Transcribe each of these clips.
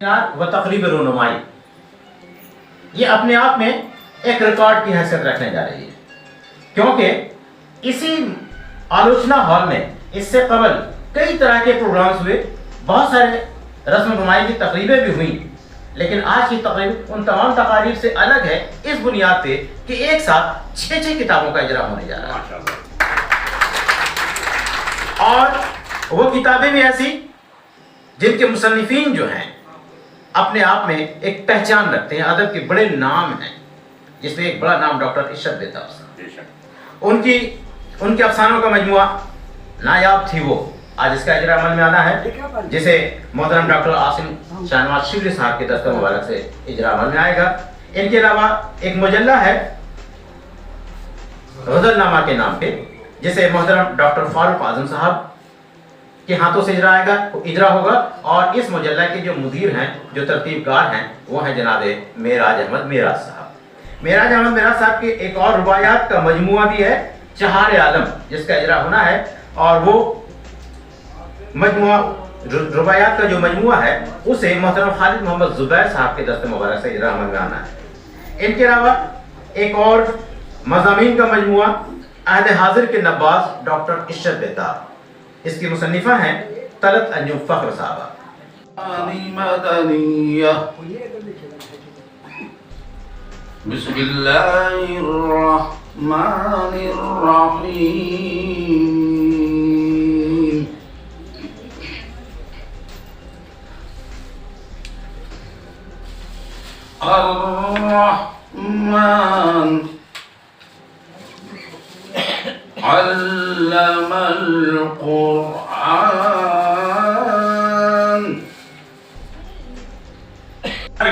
و تقریب رونمائی یہ اپنے آپ میں ایک ریکارڈ کی حیثیت رکھنے جا رہی ہے، کیونکہ اسی آلوچنا ہال میں اس سے قبل کئی طرح کے پروگرامز ہوئے، بہت سارے رسم نمائی کی تقریبیں بھی ہوئیں، لیکن آج کی تقریب ان تمام تقاریب سے الگ ہے اس بنیاد پہ کہ ایک ساتھ 6 کتابوں کا اجرا ہونے جا رہا ہے، اور وہ کتابیں بھی ایسی جن کے مصنفین جو ہیں اپنے آپ میں ایک پہچان رکھتے ہیں، ادب کے بڑے نام ہیں، جس میں ایک بڑا نام ڈاکٹر عشرت بیتاب صاحب، ان کے افسانوں کا مجموعہ نایاب تھی وہ، آج اس کا اجرا عمل میں آنا ہے، جسے محترم ڈاکٹر عاصم شاہنواز شبلی صاحب کے دستہ مبارک سے اجرا عمل میں آئے گا۔ ان کے علاوہ ایک مجلہ ہے غزل نامہ کے نام پہ، جسے محترم ڈاکٹر فاروق اعظم صاحب کے ہاتھوں سے اجرا ہوگا، اور اس مجلہ کے جو مدیر ہیں، جو ترتیب کار ہیں، وہ ہیں جناب معراج احمد معراج صاحب۔ معراج احمد معراج صاحب کے ایک اور رباعیات کا مجموعہ بھی ہے چہار عالم، جس کا اجرا ہونا ہے، اور وہ مجموعہ رباعیات کا جو مجموعہ ہے اسے محترم خالد محمد زبیر صاحب کے دست مبارک سے اجرا عمل میں آنا ہے۔ ان کے علاوہ ایک اور مضامین کا مجموعہ عہد حاضر کے نباز ڈاکٹر عشرت بیتاب، اس کی مصنفہ ہیں طلعت انجم فخر صاحبہ۔ بسم اللہ الرحمن الرحیم۔ الرحمن علم القرآن۔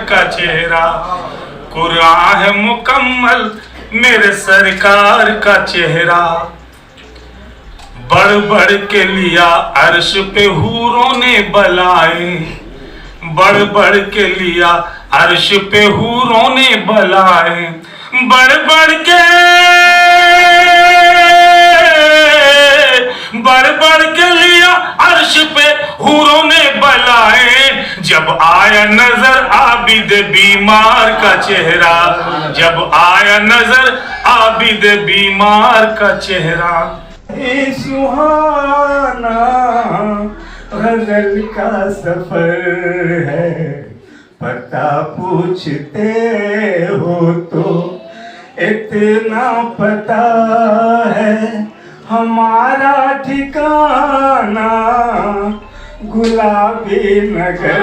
کا چہرہ قرآن ہے مکمل، میرے سرکار کا چہرہ بڑھ بڑھ کے لیا عرش پہ حوروں نے بلائیں، بڑھ بڑھ کے لیا عرش پہ حوروں نے بلائیں، بڑھ بڑھ کے لیا عرش پہ حوروں نے بلائیں، جب آیا نظر عابد بیمار کا چہرہ، جب آیا نظر عابد بیمار کا چہرہ۔ سہانا غزل کا سفر ہے، پتہ پوچھتے ہو تو اتنا پتہ ہے، ہمارا ٹھکانہ گلابی نگر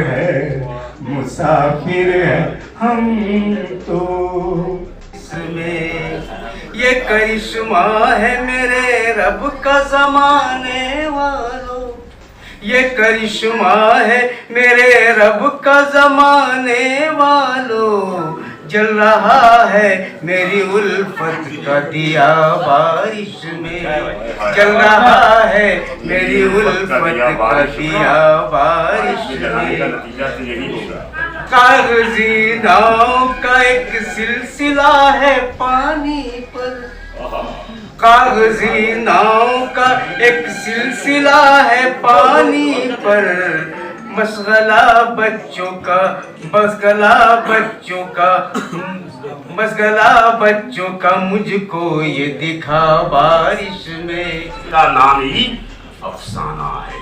ہے، مسافر ہے ہم تو۔ اس میں یہ کرشمہ ہے میرے رب کا زمانے والوں، یہ کرشمہ ہے میرے رب کا زمانے والوں، جل رہا ہے میری الفت کا دیا بارش میں، جل رہا ہے میری الفت کا دیا بارش میں۔ کاغذی ناؤ کا ایک سلسلہ ہے پانی پر، کاغذی ناؤ کا ایک سلسلہ ہے پانی پر، مشغلہ بچوں کا مجھ کو یہ دکھا بارش میں۔ کا نام ہی افسانہ ہے۔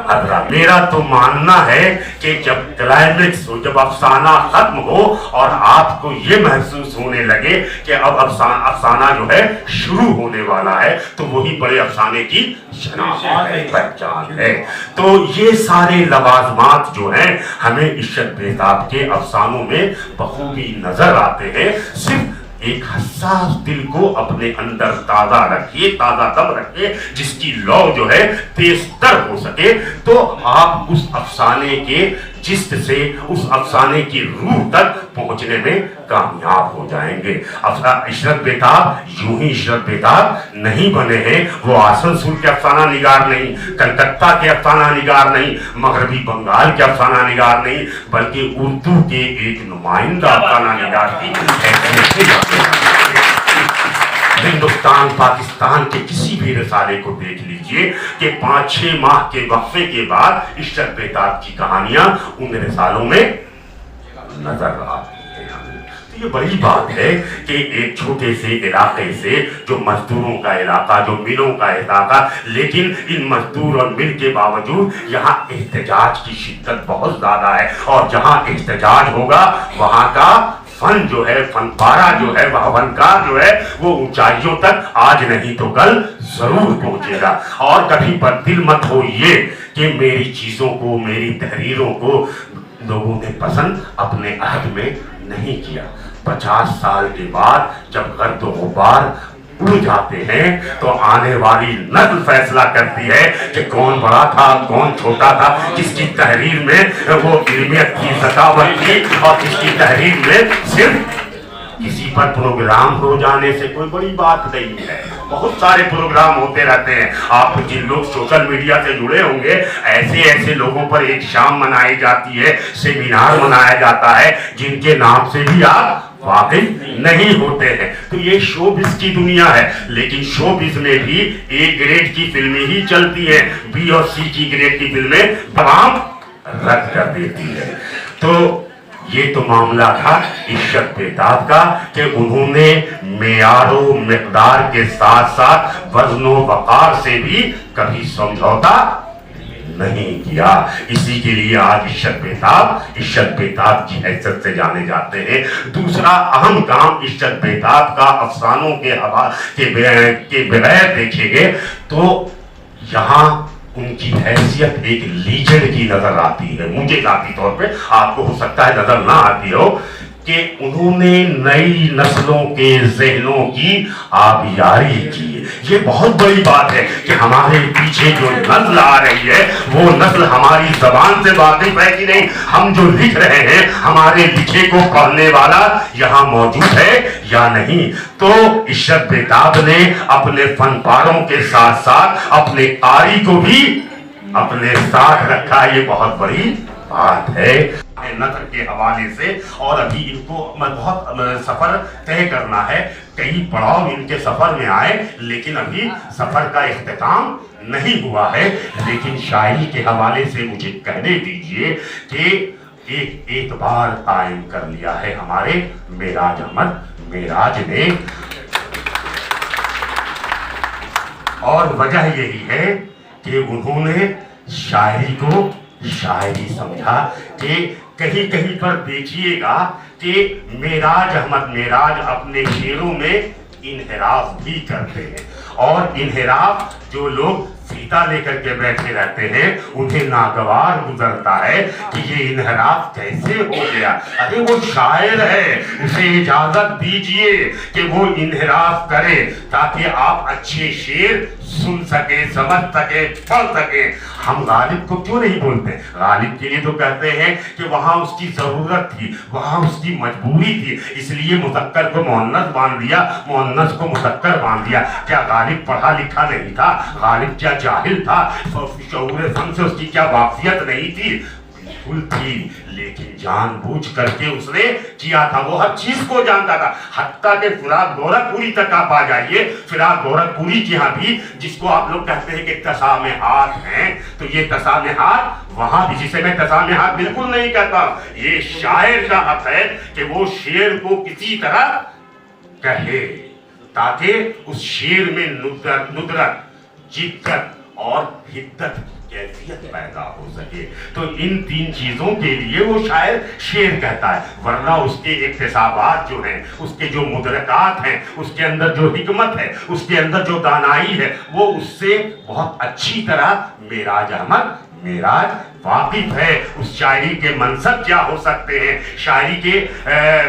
حضرت میرا تو ماننا ہے کہ جب کلائمیکس ہو، جب افسانہ ختم ہو اور آپ کو یہ محسوس ہونے لگے کہ اب افسانہ جو ہے شروع ہونے والا ہے، تو وہی بڑے افسانے کی شناخت ہے، پہچان ہے۔ تو یہ سارے لوازمات جو ہیں ہمیں عشرت بیتاب کے افسانوں میں بخوبی نظر آتے ہیں۔ صرف ایک حساس دل کو اپنے اندر تازہ رکھیے، تازہ دم رکھیے، جس کی لو جو ہے تیز تر ہو سکے، تو آپ اس افسانے کے جست سے، اس افسانے کی روح تک پہنچنے میں کامیاب ہو جائیں گے۔ عشرت بیتاب یوں ہی عشرت بیتاب نہیں بنے ہیں، وہ آسنسول کے افسانہ نگار نہیں، کلکتہ کے افسانہ نگار نہیں، مغربی بنگال کے افسانہ نگار نہیں، بلکہ اردو کے ایک نمائندہ افسانہ نگار کی حیثیت سے हिंदुस्तान पाकिस्तान के किसी भी रसाले को देख लीजिए कि 5-6 माह के वक्फे के बाद इश्क बेताब की कहानियां उन रसालों में नजर आती है। तो ये बड़ी बात है कि एक छोटे से इलाके से, जो मजदूरों का इलाका, जो मिलों का इलाका, लेकिन इन मजदूर और मिल के बावजूद यहाँ एहतजाज की शिद्दत बहुत ज्यादा है, और जहाँ एहतजाज होगा वहाँ का फन जो है, फनपारा जो है, वह फनकार जो है, वो ऊंचाइयों तक आज नहीं तो कल जरूर पहुंचेगा। और कभी पर दिल मत हो ये कि मेरी चीजों को, मेरी तहरीरों को लोगों ने पसंद अपने अहद में नहीं किया। 50 साल के बाद जब गर्द गुबार उड़ जाते हैं तो आने वाली नस्ल फैसला करती है कि कौन बड़ा था, कौन छोटा था, किसकी तहरीर में वो इल्मियत की, सखावत की, और किसकी तहरीर में सिर्फ किसी पर प्रोग्राम हो जाने से कोई बड़ी बात नहीं है। बहुत सारे प्रोग्राम होते रहते हैं। आप जिन लोग सोशल मीडिया से जुड़े होंगे, ऐसे ऐसे लोगों पर एक शाम मनाई जाती है, सेमिनार मनाया जाता है, जिनके नाम से भी आप वाकिफ नहीं होते हैं। तो ये शोबिज़ की दुनिया है, लेकिन शोबिज़ में भी ए ग्रेड की फिल्में ही चलती हैं, बी और सी की ग्रेड की फिल्में तमाम रद्द कर देती है। तो ये तो मामला था इश्क बेताब का कि उन्होंने मेयारो मिक़दार के साथ साथ वज़्नो वक़ार से भी कभी समझौता नहीं किया। इसी के लिए आज इश्क बेताब की हैसियत से जाने जाते हैं। दूसरा अहम काम इश्क बेताब का अफसानों के बगैर देखेंगे तो यहाँ उनकी हैसियत एक लीजेंड की नजर आती है। मुझे ज़ाती तौर पे, आपको हो सकता है नजर ना आती हो, कि उन्होंने नई नस्लों के ज़हनों की आबियारी की। ये बहुत बड़ी बात है कि हमारे पीछे जो नस्ल आ रही है वो नस्ल हमारी जबान से वाकिफ है कि नहीं, हम जो लिख रहे हैं हमारे लिखे को पढ़ने वाला यहाँ मौजूद है या नहीं। तो इश्क बेताब ने अपने फनपारों के साथ साथ अपने कारी को भी अपने साथ रखा। ये बहुत बड़ी बात है नज़र के हवाले से। और अभी इनको बहुत सफर तय करना है, कई पड़ाव इनके सफर में आए, लेकिन अभी सफर का इख्तिताम नहीं हुआ है। लेकिन शायरी के हवाले से मुझे कहने दीजिए कि एक एतबार कायम कर लिया है हमारे मेराज अहमद मेराज ने, और वजह यही है कि उन्होंने शायरी को शायरी समझा। कि कहीं कहीं पर देखिएगा कि मेराज अहमद मेराज अपने शेरों में इनहिराफ भी करते हैं, और इनहिराफ जो लोग फीता लेकर के बैठे रहते हैं उन्हें नागवार गुजरता है कि ये इनहिराफ कैसे हो गया। अरे वो शायर है, उसे इजाजत दीजिए कि वो इनहिराफ करे, ताकि आप अच्छे शेर सुन सके, समझ सके, पढ़ सके। हम गालिब को क्यों नहीं बोलते? गालिब के लिए तो कहते हैं कि वहां उसकी जरूरत थी, वहां उसकी मजबूरी थी, इसलिए मुज़क्कर को मुअन्नस बांध दिया, मुअन्नस को मुज़क्कर बांध दिया। क्या गालिब पढ़ा लिखा नहीं था? गालिब क्या जाहिल था? शऊर फ़न से उसकी क्या वाक़ियत नहीं थी? बिल्कुल थी, लेकिन जानबूझ करके उसने किया था। वो हर चीज को जानता था, हत्ता के फिराक गोरखपुरी तक आप आ जाइए। फिराक गोरखपुरी के यहाँ भी, जिसको आप लोग कहते हैं कि तसामेहात हैं, तो ये तसामेहात वहां भी, जिसे मैं तसामेहात बिल्कुल नहीं कहता, ये शायर का हक है कि वो शेर को किसी तरह कहे, ताकि उस शेर में नुदरत, जिद्दत और हिद्दत कैफियत पैदा हो सके। तो इन 3 चीजों के लिए वो शायर शेर कहता है, वरना उसके इक्तिसाबात जो हैं, उसके जो मुदरकात हैं, उसके अंदर जो हिकमत है, उसके अंदर जो दानाई है, वो उससे बहुत अच्छी तरह मेराज अहमद मेराज वाकिफ है। उस शायरी के मनसब क्या हो सकते हैं, शायरी के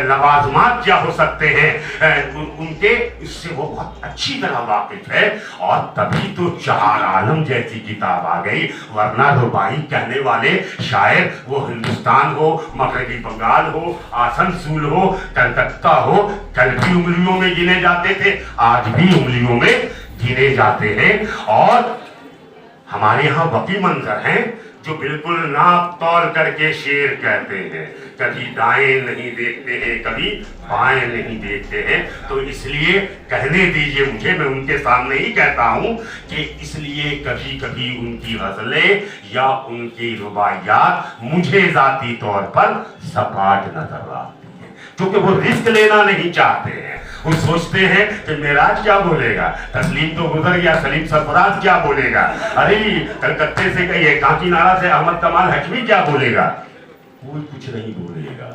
लवाजमात क्या हो सकते हैं, उनके, इससे वो बहुत अच्छी तरह वाकिफ है। और तभी तो चार आलम जैसी किताब आ गई, वरना रुबाई कहने वाले शायर वो हिंदुस्तान हो, मगरबी बंगाल हो, आसनसोल हो, कलकत्ता हो, कल भी उंगलियों में गिने जाते थे, आज भी उंगलियों में गिने जाते हैं। और हमारे यहाँ वकी मंजर हैं जो बिल्कुल नाप तौल करके शेर कहते हैं, कभी दाएं नहीं देखते हैं, कभी बाएं नहीं देखते हैं। तो इसलिए कहने दीजिए मुझे, मैं उनके सामने ही कहता हूँ कि इसलिए कभी कभी उनकी गज़लें या उनकी रुबाइयात मुझे ज़ाती तौर पर सपाट नजर आती हैं, क्योंकि वो रिस्क लेना नहीं चाहते हैं। वो सोचते हैं कि मेराज क्या बोलेगा, तस्लीम तो गुजर गया, सलीम सरफराज क्या बोलेगा, अरे कलकत्ते से कहिए काकीनाडा से अहमद कमाल हशमी क्या बोलेगा, कोई कुछ नहीं बोलेगा।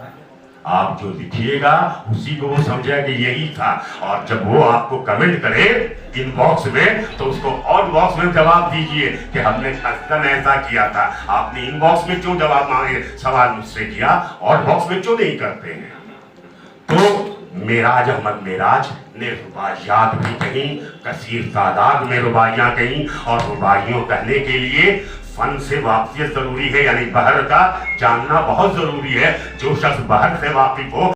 आप जो लिखिएगा उसी को वो समझेगा कि यही था, और जब वो आपको कमेंट करे इनबॉक्स में तो उसको आउट बॉक्स में जवाब दीजिए कि हमने कस्तन ऐसा किया था। आपने इनबॉक्स में क्यों जवाब मांगे, सवाल मुझसे किया, आउट बॉक्स में क्यों नहीं करते हैं। तो मेराज अहमद मेराज ने रुबाइयात भी कहीं, कसीर तादाद में रुबाइयाँ कहीं, और रुबाइयों कहने के लिए फन से वाकिफ जरूरी है, यानी बहर का जानना बहुत जरूरी है। जो शख्स बहर से वाकिफ हो